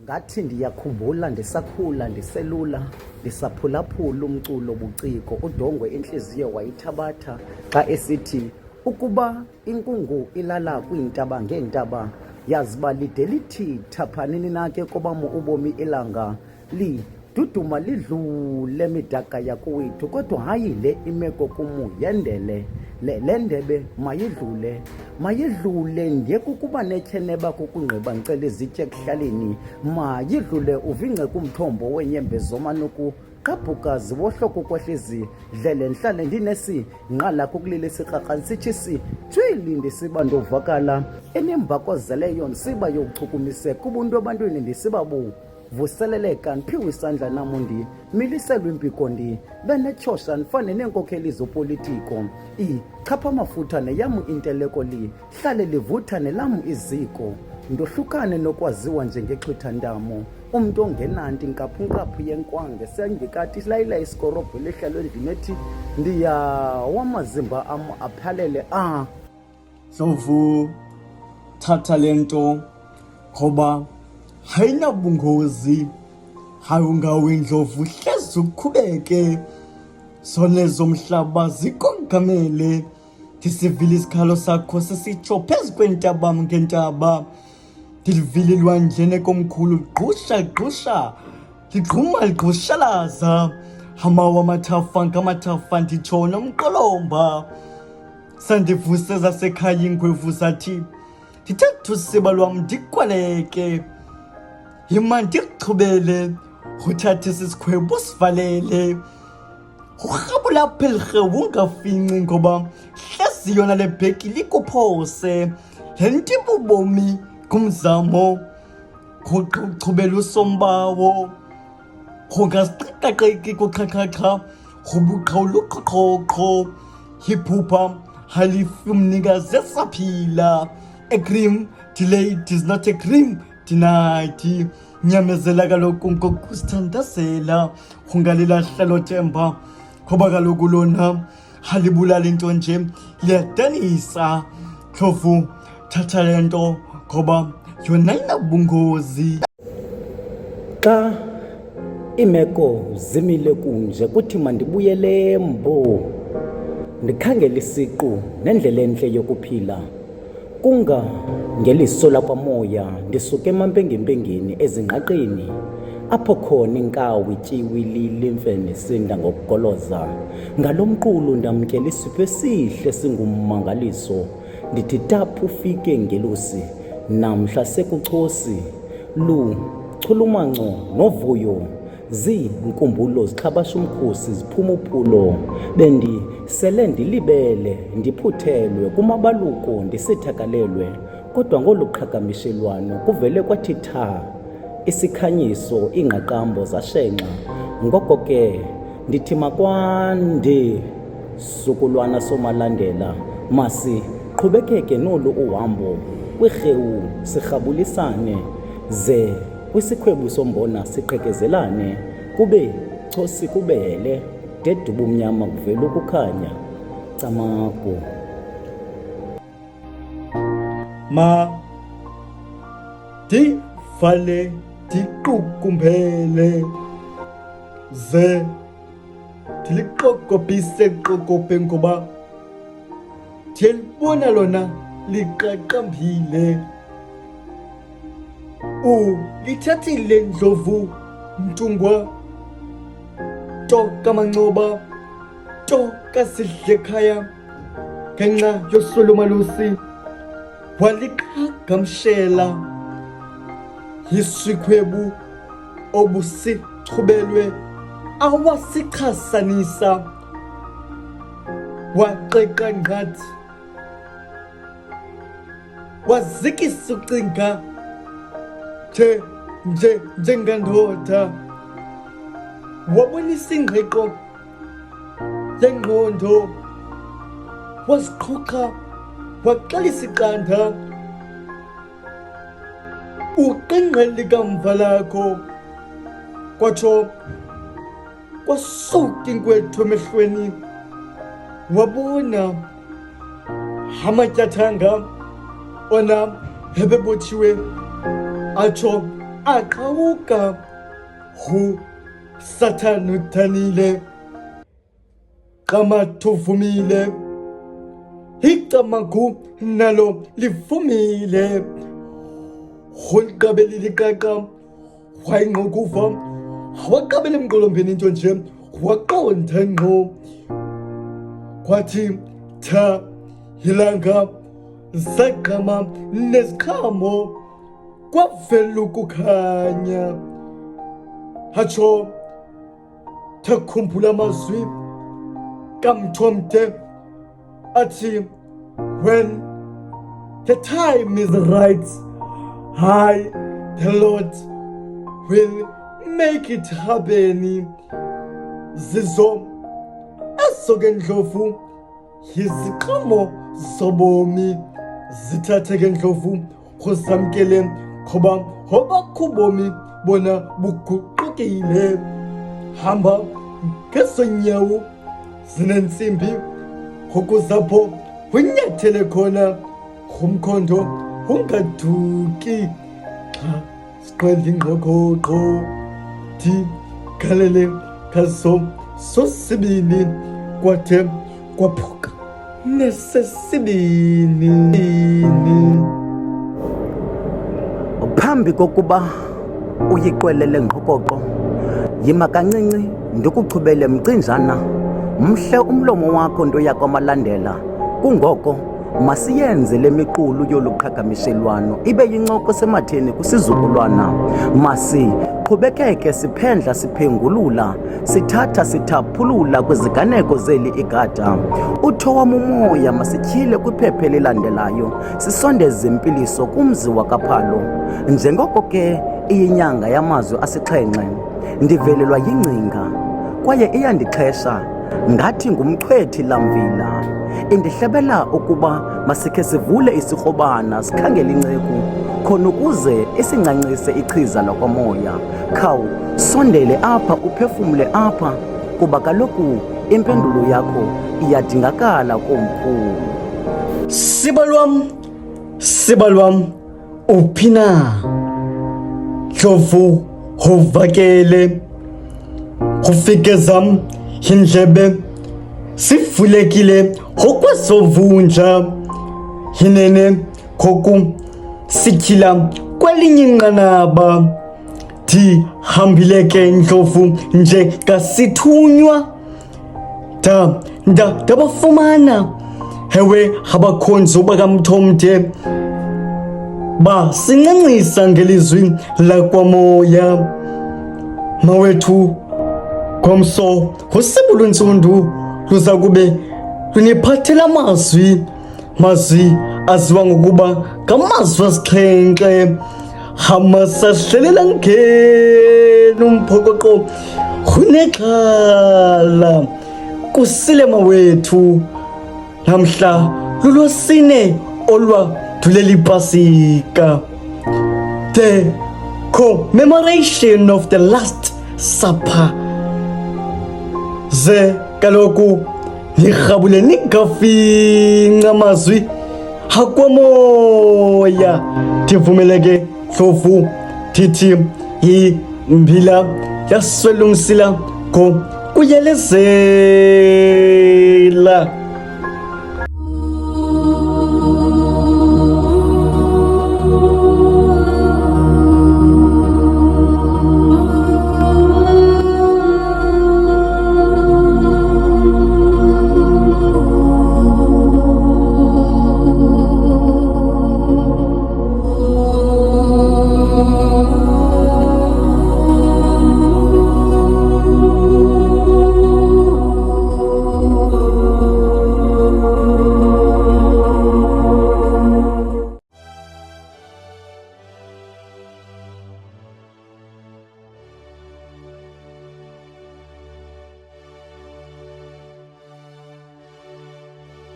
Ngathi ndiyakhumbula ndisakhula ndiselula ndisaphulaphula umculo buciko udongwe inhliziyo wayithabatha xa esithi ukuba inkungu ilala kwiintaba ngeentaba yaziba lide lithi thaphanini nake kobam ubomi ilanga liduduma lidlule midaka yakowethu kodwa hayi le imeko kumu yendele le ndebe mayidlule ndiye kukuba netyeneba kukungqiba ngicela izitye ekuhlaleni mayidlule uvince kumthombo weenyembezo manokugqabhuka ziwohloko kwehlezi dlele ndihlale ndinesi-ngqala kukulila isirharha nsitshisi tshwili ndisiba ndovakala enemvakozeleyo ndisiba yokuchukumiseka ubuntu ebantwini ndisibabu vuseleleka ndiphiwe isandla namo ndimiliselwe impiko ndibenetshosha ndifane neenkokheli zopolitiko ichapha amafutha neyam inteleko lihlale livutha nelam iziko ndohlukane nokwaziwa njengexhwithantamo umntu ongenanti nkaphu yenkwange sendikathi silayila isikorobho lihlalo endlini ethi ndiyawamazimba am aphalele Ndlovu, thatha le nto ngoba ayinabungozi, awungawi Ndlovu, hleze uqhubeke. Zona zomhlaba zikongamele, ndisivile isikhalo sakho sisitsho phezu kweentaba ngeentaba, ndilivile elwandleni komkhulu gqusha ligquma ligqushalaza, amawa amathafa ngamathafa nditsho nomqolomba. Sandivuse zasekhaya iingwevu zathi ndithetha usiba lwam ndikwaleke, yima ndikuchubele uthathe esi sikhwebu usivalele, urhabula apha elirhewu ungafinci ngoba hlezi yona le bheki likuphose. Le nto ibubomi ngumzamo uchubela usombawo ungasiqaqaqeki kuqhaqhaqa ubuqhawuluqhoqhoqho iphupha halifi umnikazi esaphila. A cream delayed is not a cream denied. Nyamezela kaloku ngokusithandazela ungalilahla lo themba ngoba kaloku lona halibulala into nje liyadanisa. Ndlovu, thatha le nto ngoba yona inabungozi. Xa imeko zimile kunje kuthi mandibuyele mbo ndikhangela isiqu nendlela entle yokuphila kunga ngeliso lakwamoya ndisuke emampengempengeni ezingqaqeni apho khona inkawu ityiwili limfene sinda ngokugoloza ngalo mqulu ndamkela isipho esihle singummangaliso ndithi taphu ufike ngelusi namhla sekuchosi chulumanco novuyo ziinkumbulo zixhabasha umkhosi ziphuma uphulo bendisele ndilibele ndiphuthelwe kumabaluko ndisithakalelwe kodwa ngolu qhagamishelwano kuvele kwathi tha isikhanyiso iingqaqambo zashenxa ngoko ke ndithi makwande sukulwana somalandela masiqhubekeke nolu uhambo kwirhewu sirhabulisane ze kwisikhwebu sombona siqhekezelane kube chosi kubele deduba umnyama kuvela ukukhanya camagu. Ma divale diqukumbele ze diliqokobhise qokope ngoba ndiyalibona lona liqaqambile. Lithathile Ndlovu mntungwa to kamancoba to kasidlekhaya ngenxa yosolomalusi waliqhagamshela yisikhwebu obusichubelwe awasichasanisa waxeqa ngathi wazikisa ucinga njengandoda wabonisa ingqiqo yengqondo waziqhuqa waxelisa iqanda uqengqele kamva lakho kwatsho kwasuka inkwethu emehlweni wabona amatyathanga ona ebebotshiwe atsho aqhawuka uSathane uthanile qamatuvumile icamagu nalo livumile uliqabeli liqaqa wayinqokuva waqabela emqolombeni into nje waqonda ngqo kwathi tha ilanga zagqama neziqhamo kwavela ukukhanya hatsho takhumbula amazwi kamthomde athi when the time is right I the Lord will make it happen zizo esoke ndlovu iziqhamo zobomi zithatheke ndlovu kuzamkele ngoba obakhubomi bona buguqukile hamba ngesonyawo zinensimbi ukuzapho unyathele khona kumkhondo ungaduki xa siqwele ingqokoqo di galele kaso sosibini kwathe kwaphuka nesesibini. Phambi kokuba uyiqwelele ngqokoqo yima kancinci ndikuchubele mcinjana mhle umlomo wakho nto yakwamalandela kungoko masiyenze le miqulu yoluqhagamishelwano ibe yincoko sematheni kwisizukulwana masiqhubekeke siphendla siphengulula sithatha sithaphulula kwiziganeko zeli igada utho wam umoya masityhile kwiphephe elilandelayo sisondeze impiliso kumzi wakaphalo njengoko ke iyinyanga yamazwi asixhenxe ndivelelwa yingcinga kwaye iyandixhesha ngathi ngumchwethi lamvila indihlebela ukuba masikhe sivule isikrobana sikhangele inceku khona ukuze isincancise ichiza lakwamoya khawu sondele apha uphefumle apha kuba kaloku impendulo yakho iyadingakala komkhulu. Siba lwam uphi na ndlovu uvakele ufike zam indlebe sivulekile okwasovunja yinene khoku sityhila kwelinye inqanaba ndihambileke ndlovu nje kasithunywa ndabafumana ewe abakhonzi bakamthomde basincancisa ngelizwi lakwamoya mawethu ngomso usibulo ntsundu luza kube luniphathela amazwi aziwa ngokuba ngamazwi asixhenxe amasahlelela ngena umphokoqo unexhala kusile mawethu namhla lulosine olwadulela ipasika the commemoration of the last supper ze kaloku nirhabule ningafinca amazwi akwamoya ndivumeleke ndlovu ndithi yimbila yaswela umsila ngokuyelezela.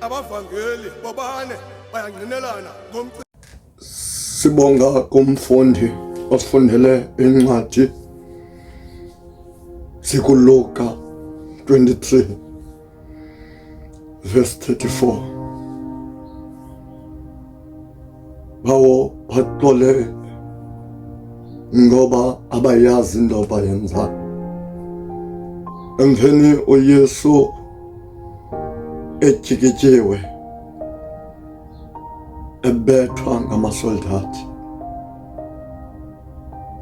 Abavangeli bobane bayangqinelana Sibonga kumfundi osifundele incwadi sikuLuka 23 verse 34. Bawo baxole ngoba abayazi into abayenzayo. Emveni uYesu ejikityiwe ebethwa ngamasoldathi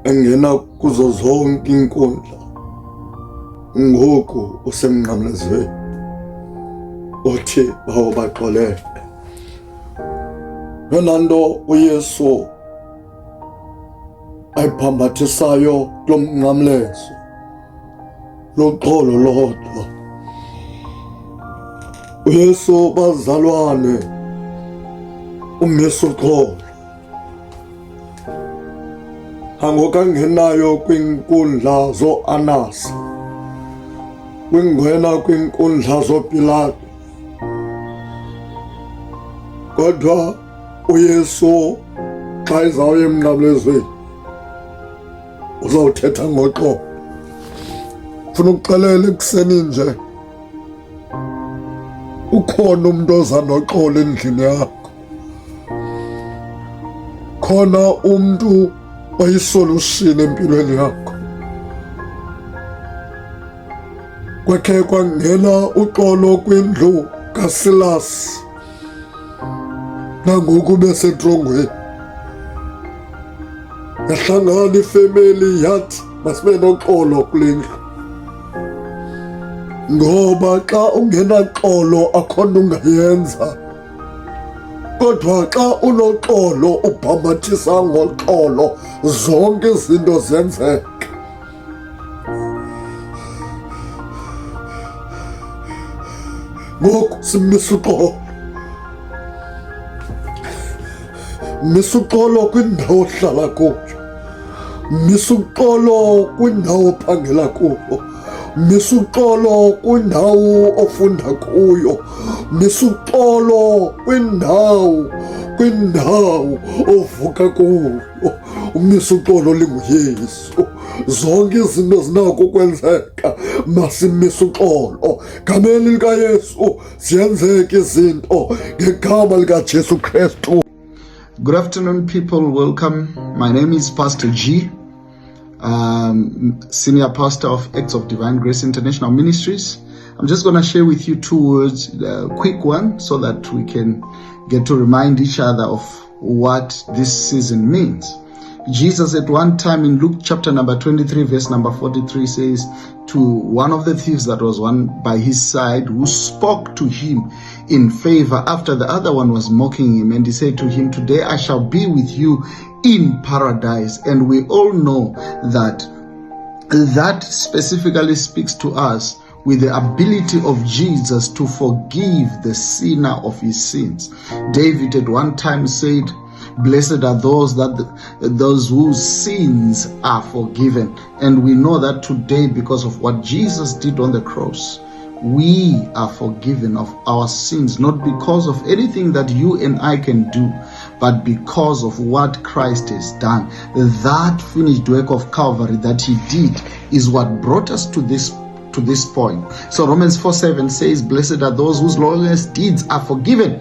engena kuzo zonke inkundla, ngoku usemnqamlezweni uthi bawubaxolele. Yona nto uYesu ayiphambathisayo kulo mnqamlezo luxolo lodwa. uYesu bazalwane umisa uxolo, angoku angenayo kwiinkundla zooAnasi, kwingena kwiinkundla zooPilato, kodwa uYesu xa ezawuya emnqamlezweni uzawuthetha ngoxolo. Funa ukuxelela ekuseni nje, ukhona umntu oza noxolo endlini yakho, khona umntu oyisolushini empilweni yakho. Kwakhe kwangena uxolo kwindlu kaSilas, nangoku besetrongweni. Yahlangana ifemeli yathi masibe noxolo kule ndlu, ngoba xa ungenaxolo akho nto ungayenza, kodwa xa unoxolo ubhambathisa ngoxolo zonke izinto zenzeka. Ngoku simisa uxolo, misa uxolo kwindawo ohlala kuyo, misa uxolo kwindawo ophangela kuyo, misa uxolo kwindawo ofunda kuyo, misa uxolo kwindawo ovuka kuyo, umisa uxolo linguYesu. Zonke izinto zinako ukwenzeka, masimisa uxolo. Ngameni likaYesu ziyenzeka izinto ngegama likaJesu Kristu. Good afternoon, people. Welcome. My name is Pastor G, Senior Pastor of Acts of Divine Grace International Ministries. I'm just going to share with you 2 words, a quick one, so that we can get to remind each other of what this season means. Jesus at one time in Luke chapter number 23, verse number 43 says to one of the thieves that was one by his side, who spoke to him in favor after the other one was mocking him, and he said to him, "Today I shall be with you in paradise." And we all know that specifically speaks to us with the ability of Jesus to forgive the sinner of his sins. David at one time said, "Blessed are those whose sins are forgiven." And we know that today, because of what Jesus did on the cross, we are forgiven of our sins, not because of anything that you and I can do, but because of what Christ has done. That finished work of Calvary that he did is what brought us to this point. So Romans 4:7 says, "Blessed are those whose lawless deeds are forgiven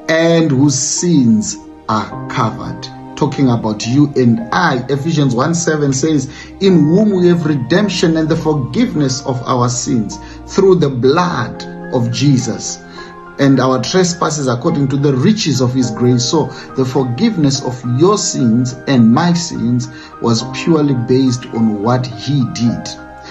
and whose sins are covered." Talking about you and I. Ephesians 1:7 says, "In whom we have redemption and the forgiveness of our sins through the blood of Jesus, and our trespasses according to the riches of his grace." So the forgiveness of your sins and my sins was purely based on what he did.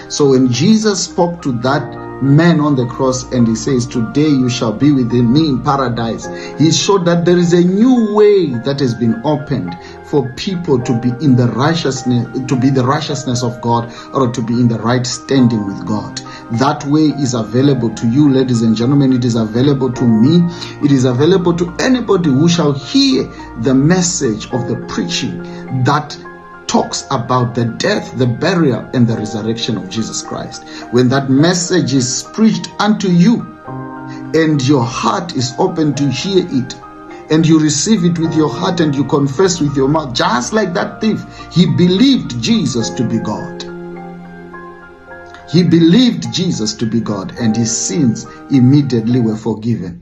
So when Jesus spoke to that man on the cross and he says, "Today you shall be with me in paradise," he showed that there is a new way that has been opened for people to be in the righteousness of God, or to be in the right standing with God. That way is available to you, ladies and gentlemen. It is available to me. It is available to anybody who shall hear the message of the preaching that talks about the death, the burial, and the resurrection of Jesus Christ. When that message is preached unto you and your heart is open to hear it, and you receive it with your heart and you confess with your mouth, just like that thief, he believed Jesus to be God. He believed Jesus to be God, and his sins immediately were forgiven.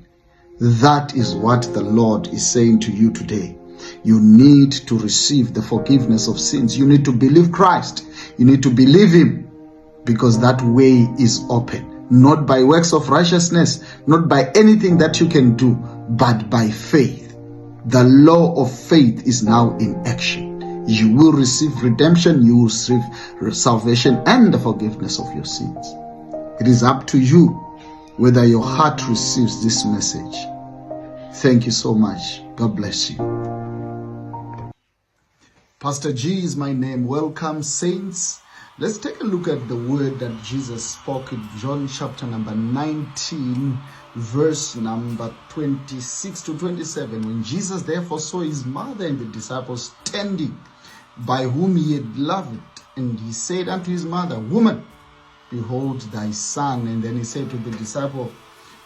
That is what the Lord is saying to you today. You need to receive the forgiveness of sins. You need to believe Christ. You need to believe Him, because that way is open. Not by works of righteousness, not by anything that you can do, but by faith. The law of faith is now in action. You will receive redemption, you will receive salvation and the forgiveness of your sins. It is up to you whether your heart receives this message. Thank you so much. God bless you. Pastor G is my name. Welcome, saints. Let's take a look at the word that Jesus spoke in John chapter number 19, verse number 26 to 27. When Jesus therefore saw his mother and the disciples standing by whom he had loved, and he said unto his mother, Woman, behold thy son. And then he said to the disciple,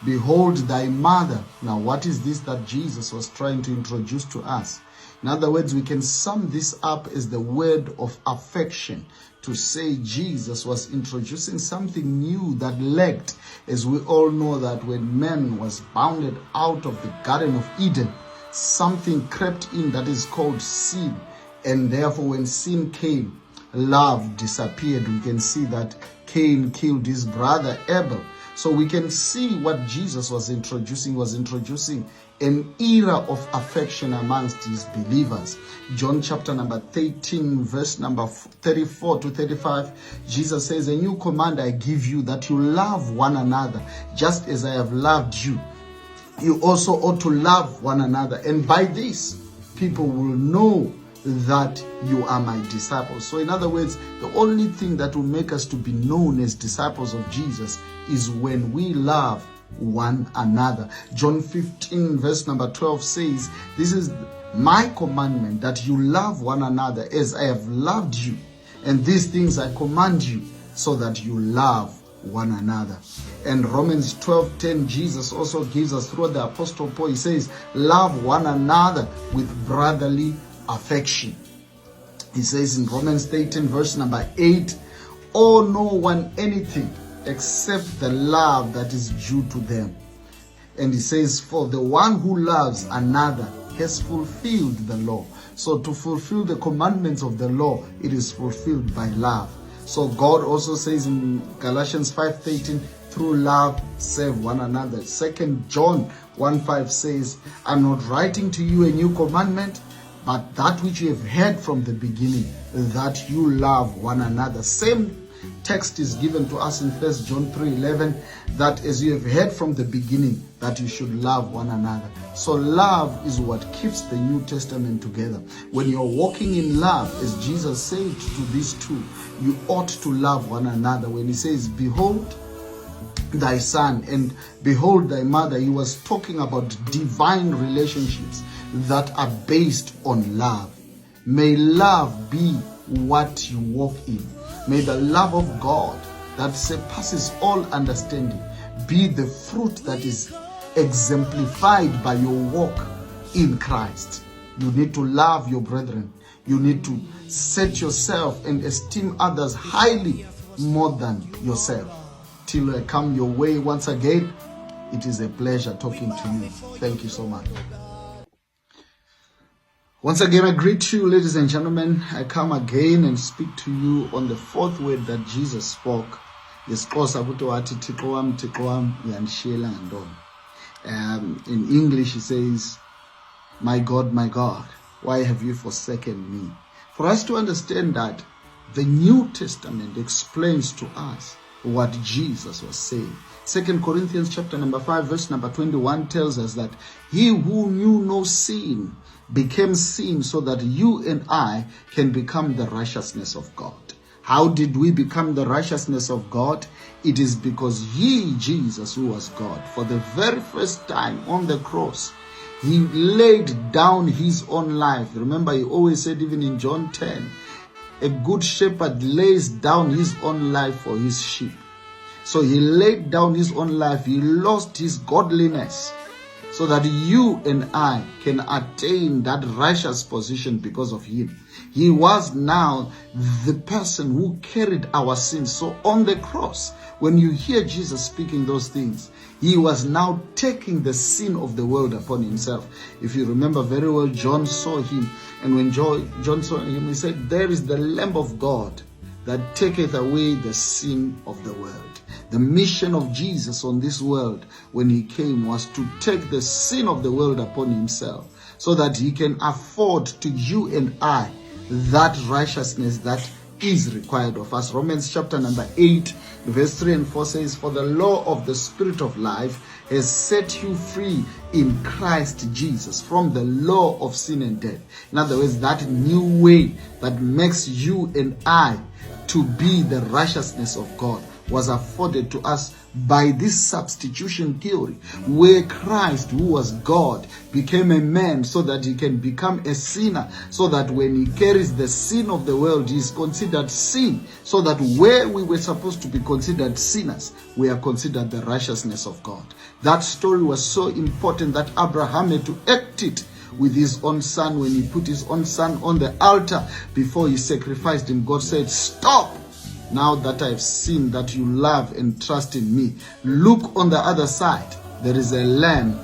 Behold thy mother. Now what is this that Jesus was trying to introduce to us? In other words, we can sum this up as the word of affection, to say Jesus was introducing something new that lacked. As we all know that when man was bounded out of the Garden of Eden, something crept in that is called sin. And therefore when sin came, love disappeared. We can see that Cain killed his brother Abel. So we can see what Jesus was introducing. An era of affection amongst his believers. John chapter number 13, verse number 34 to 35, Jesus says, A new command I give you, that you love one another, just as I have loved you. You also ought to love one another. And by this, people will know that you are my disciples. So in other words, the only thing that will make us to be known as disciples of Jesus is when we love one another. John 15 verse number 12 says, This is my commandment, that you love one another as I have loved you. And these things I command you, so that you love one another. And Romans 12:10, Jesus also gives us through the Apostle Paul, he says, Love one another with brotherly affection. He says in Romans 13 verse number 8, Owe no one anything except the love that is due to them. And he says, For the one who loves another has fulfilled the law. So to fulfill the commandments of the law, it is fulfilled by love. So God also says in Galatians 5:13, through love serve one another. 2 John 1:5 says, I'm not writing to you a new commandment, but that which you have heard from the beginning, that you love one another. Same text is given to us in 1 John 3:11, that as you have heard from the beginning, that you should love one another. So love is what keeps the New Testament together. When you're walking in love, as Jesus said to these two, you ought to love one another. When he says, Behold thy son and behold thy mother, he was talking about divine relationships that are based on love. May love be what you walk in. May the love of God that surpasses all understanding be the fruit that is exemplified by your walk in Christ. You need to love your brethren. You need to set yourself and esteem others highly more than yourself. Till I come your way once again, it is a pleasure talking to you. Thank you so much. Once again, I greet you, ladies and gentlemen. I come again and speak to you on the fourth word that Jesus spoke. In English, he says, my God, why have you forsaken me? For us to understand that, the New Testament explains to us what Jesus was saying. 2 Corinthians chapter number 5, verse number 21 tells us that he who knew no sin became sin so that you and I can become the righteousness of God. How did we become the righteousness of God? It is because he, Jesus, who was God, for the very first time on the cross, he laid down his own life. Remember, he always said, even in John 10, a good shepherd lays down his own life for his sheep. So he laid down his own life. He lost his godliness so that you and I can attain that righteous position because of him. He was now the person who carried our sins. So on the cross, when you hear Jesus speaking those things, he was now taking the sin of the world upon himself. If you remember very well, John saw him, and when John saw him, he said, "There is the Lamb of God that taketh away the sin of the world." The mission of Jesus on this world when he came was to take the sin of the world upon himself, so that he can afford to you and I that righteousness that is required of us. Romans chapter number 8, verse 3 and 4 says, "For the law of the Spirit of life has set you free in Christ Jesus from the law of sin and death." In other words, that new way that makes you and I to be the righteousness of God was afforded to us by this substitution theory, where Christ, who was God, became a man so that he can become a sinner, so that when he carries the sin of the world, he is considered sin, so that where we were supposed to be considered sinners, we are considered the righteousness of God. That story was so important that Abraham had to act it with his own son. When he put his own son on the altar before he sacrificed him, God said, "Stop. Now that I have seen that you love and trust in me, look on the other side. There is a lamb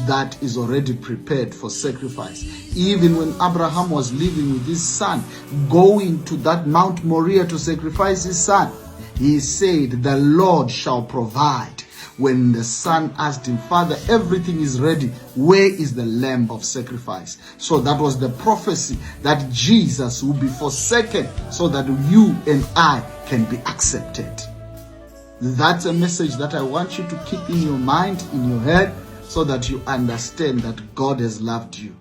that is already prepared for sacrifice." Even when Abraham was living with his son, going to that Mount Moriah to sacrifice his son, he said, "The Lord shall provide." When the son asked him, "Father, everything is ready. Where is the lamb of sacrifice?" So that was the prophecy that Jesus will be forsaken so that you and I can be accepted. That's a message that I want you to keep in your mind, in your head, so that you understand that God has loved you.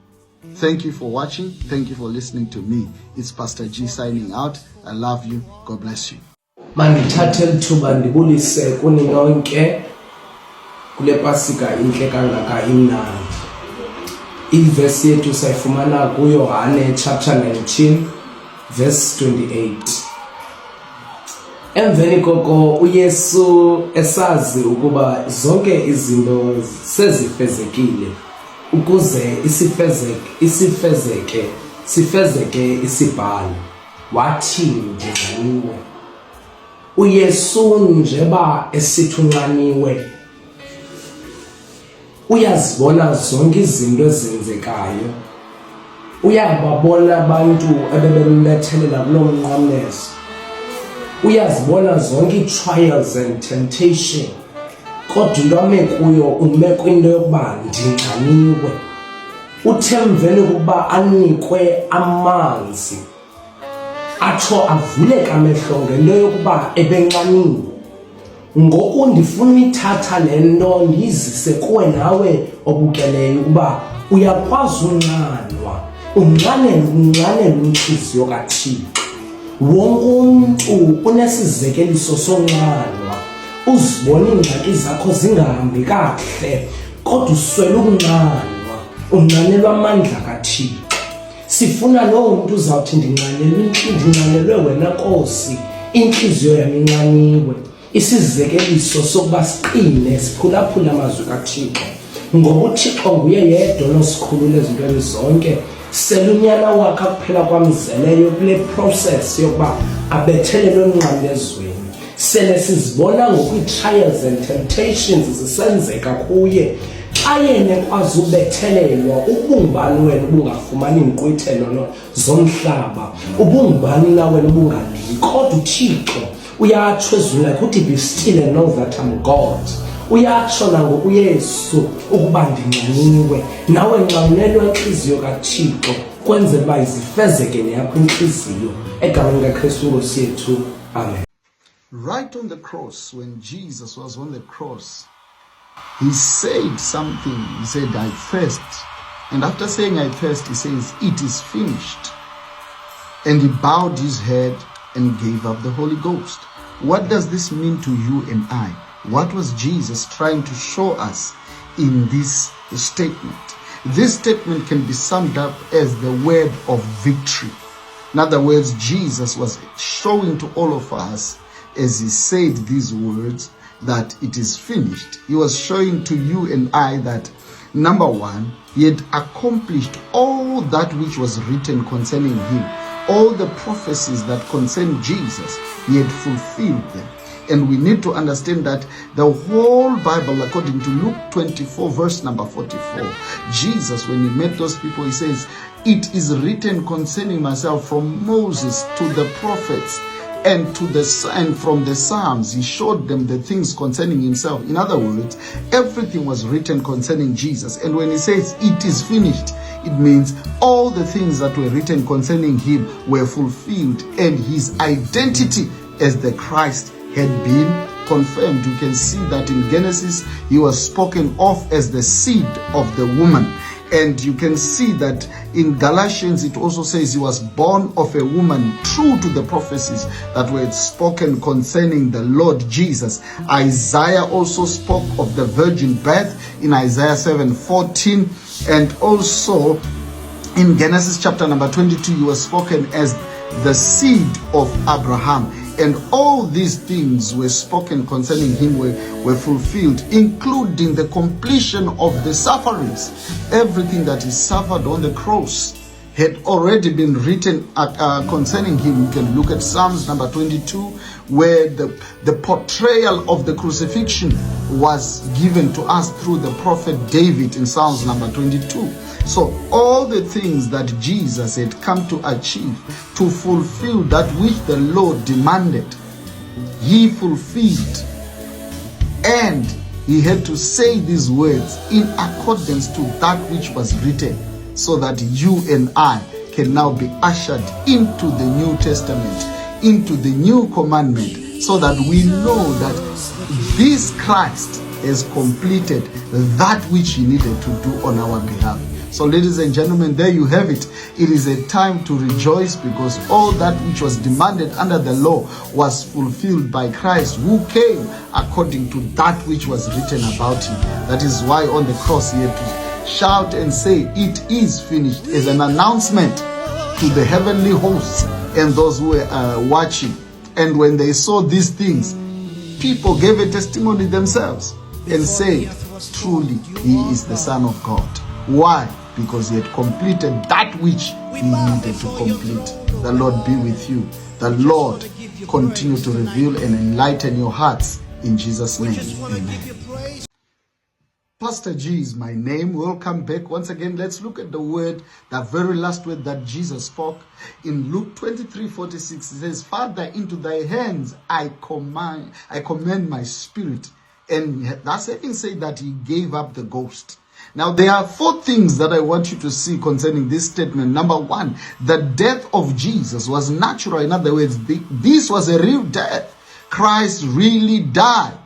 Thank you for watching. Thank you for listening to me. It's Pastor G signing out. I love you. God bless you. Mandithathe lithuba ndibulise kuni nonke kule pasika intle kangaka imnandi. Ivesi yethu sayifumana kuYohane chapter 19 verse 28. Emveni koko uYesu esazi ukuba zonke izinto sezifezekile ukuze sifezeke isibhalo, wathi ndinxaniwe. uYesu njeba esithunxaniwe uyazibona zonke izinto ezenzekayo, uyababona abantu ebebembethelela kuloo mnqamlezo, uyazibona zonke ii-trials and temptation, kodwa into ame kuyo ume kwinto yokuba ndinxaniwe. Uthe emveni kokuba anikwe amanzi atsho avuleka amehlo ngento yokuba ebenxaniwe. Ngoku ndifuna uyithatha le nto ndiyizise kuwe nawe obukeleyo ukuba uyakwazi unxanwa, unxanele intliziyo kaThixo. Wonke umntu unesizekeliso sonxanwa, uzibona iingxaki zakho zingahambi kakuhle kodwa uswele ukunxanwa, unxanelwa amandla kaThixo. Sifuna loo mntu uzawuthi ndinxanelwe wena Nkosi, intliziyo yam inxaniwe, isizekeliso sokuba siqine siphulaphule amazwi kaThixo, ngoba uThixo nguye yedwa onosikhulula ezintweni zonke. Selunyana wakhe akuphela kwamzeleyo kule process yokuba abethelelwe emnqamlezweni. Sele sizibona ngokwi-trials and temptations zisenzeka kuye. Xa yena ekwazi ubethelelwa, ubungubani wena ubungafumani inkqwithelo zomhlaba, ubungubani na wena ubungalili, kodwa uThixo uyatsho ezwini lakhe uthi, "Be still and know that I'm God." Uyatsho nangokuYesu ukuba ndinxaniwe. Nawe nxanelwa intliziyo kaThixo kwenzela uba izifezeke neyakho intliziyo egameni kaKristu Nkosi yethu. Amen. Right on the cross, when Jesus was on the cross, he said something. He said, "I thirst." And after saying "I thirst," he says, "It is finished." And he bowed his head and gave up the Holy Ghost. What does this mean to you and I? What was Jesus trying to show us in this statement? This statement can be summed up as the word of victory. In other words, Jesus was showing to all of us, as he said these words, that it is finished. He was showing to you and I that Number one, he had accomplished all that which was written concerning him. All the prophecies that concern Jesus, he had fulfilled them. And we need to understand that the whole Bible, according to Luke 24, verse number 44, Jesus, when he met those people, he says, "It is written concerning myself from Moses to the prophets and from the Psalms." He showed them the things concerning himself. In other words, everything was written concerning Jesus. And when he says it is finished, it means all the things that were written concerning him were fulfilled, and his identity as the Christ had been confirmed. You can see that in Genesis, he was spoken of as the seed of the woman. And you can see that in Galatians, it also says he was born of a woman, true to the prophecies that were spoken concerning the Lord Jesus. Isaiah also spoke of the virgin birth in Isaiah 7:14. And also in Genesis chapter number 22, he was spoken as the seed of Abraham. And all these things were spoken concerning him were fulfilled, including the completion of the sufferings. Everything that he suffered on the cross had already been written concerning him. You can look at Psalms number 22, where the portrayal of the crucifixion was given to us through the prophet David in Psalms number 22. So all the things that Jesus had come to achieve, to fulfill that which the Lord demanded, he fulfilled. And he had to say these words in accordance to that which was written, so that you and I can now be ushered into the New Testament, into the new commandment, so that we know that this Christ has completed that which he needed to do on our behalf. So ladies and gentlemen, there you have it. It is a time to rejoice, because all that which was demanded under the law was fulfilled by Christ, who came according to that which was written about him. That is why on the cross he had to shout and say, "It is finished," as an announcement to the heavenly hosts and those who were watching. And when they saw these things, people gave a testimony themselves and said, "Truly, he is the Son of God." Why? Because he had completed that which he needed to complete. The Lord be with you. The Lord continue to reveal and enlighten your hearts in Jesus' name. Amen. Pastor G is my name. Welcome back once again. Let's look at the word, that very last word that Jesus spoke in Luke 23:46. It says, "Father, into thy hands I commend my spirit." And that's having said that, he gave up the ghost. Now, there are 4 things that I want you to see concerning this statement. Number 1, the death of Jesus was natural. In other words, this was a real death. Christ really died.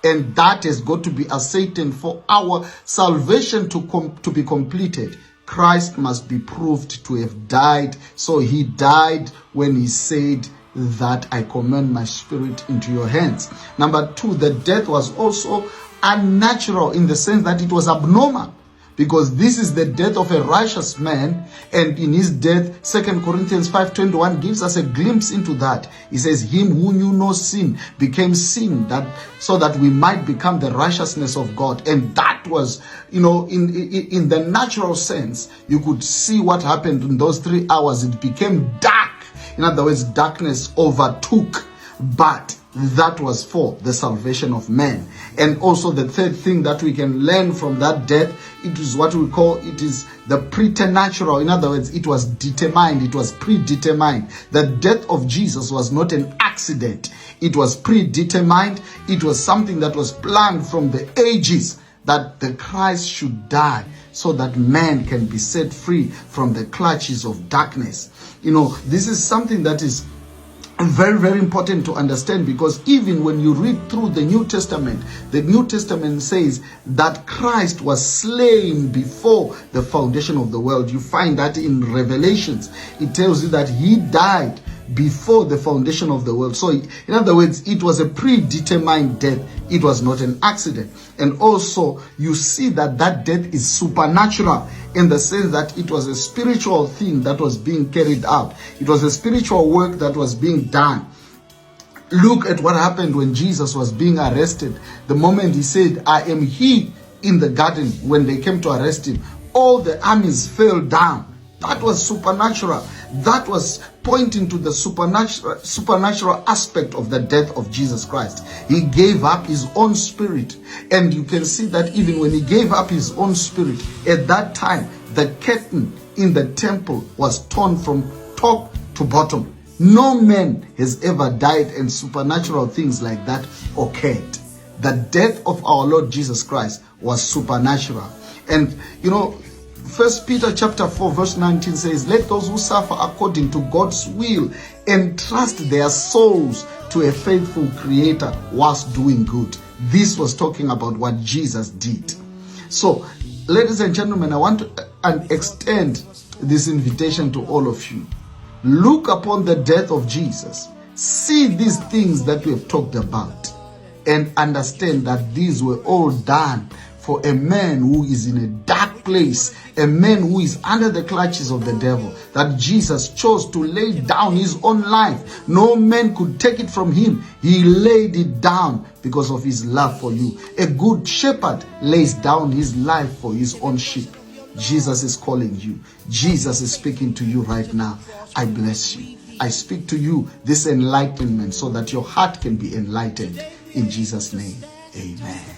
And that has got to be ascertained for our salvation to be completed. Christ must be proved to have died. So he died when he said that, "I commend my spirit into your hands." Number 2, the death was also unnatural, in the sense that it was abnormal, because this is the death of a righteous man, and in his death, 2 Corinthians 5:21 gives us a glimpse into that. He says, "Him who knew no sin became sin, so that we might become the righteousness of God." And that was, in the natural sense, you could see what happened in those 3 hours. It became dark. In other words, darkness overtook. But that was for the salvation of man. And also the third thing that we can learn from that death, it is what we call, it is the preternatural. In other words, it was determined, it was predetermined. The death of Jesus was not an accident. It was predetermined. It was something that was planned from the ages, that the Christ should die so that man can be set free from the clutches of darkness. This is something that is very, very important to understand, because even when you read through the New Testament says that Christ was slain before the foundation of the world. You find that in Revelations. It tells you that he died before the foundation of the world. So in other words, it was a predetermined death. It was not an accident. And also you see that death is supernatural, in the sense that it was a spiritual thing that was being carried out. It was a spiritual work that was being done. Look at what happened when Jesus was being arrested. The moment he said, "I am he," in the garden when they came to arrest him, all the armies fell down. That was supernatural. That was pointing to the supernatural aspect of the death of Jesus Christ. He gave up his own spirit. And you can see that even when he gave up his own spirit, at that time, the curtain in the temple was torn from top to bottom. No man has ever died and supernatural things like that occurred. The death of our Lord Jesus Christ was supernatural. And you know, 1 Peter chapter 4 verse 19 says, let those who suffer according to God's will entrust their souls to a faithful creator whilst doing good. This was talking about what Jesus did. So, ladies and gentlemen, I want to extend this invitation to all of you. Look upon the death of Jesus. See these things that we have talked about and understand that these were all done for a man who is in a dark place, a man who is under the clutches of the devil, that Jesus chose to lay down his own life. No man could take it from him. He laid it down because of his love for you. A good shepherd lays down his life for his own sheep. Jesus is calling you. Jesus is speaking to you right now. I bless you. I speak to you this enlightenment so that your heart can be enlightened. In Jesus' name, amen.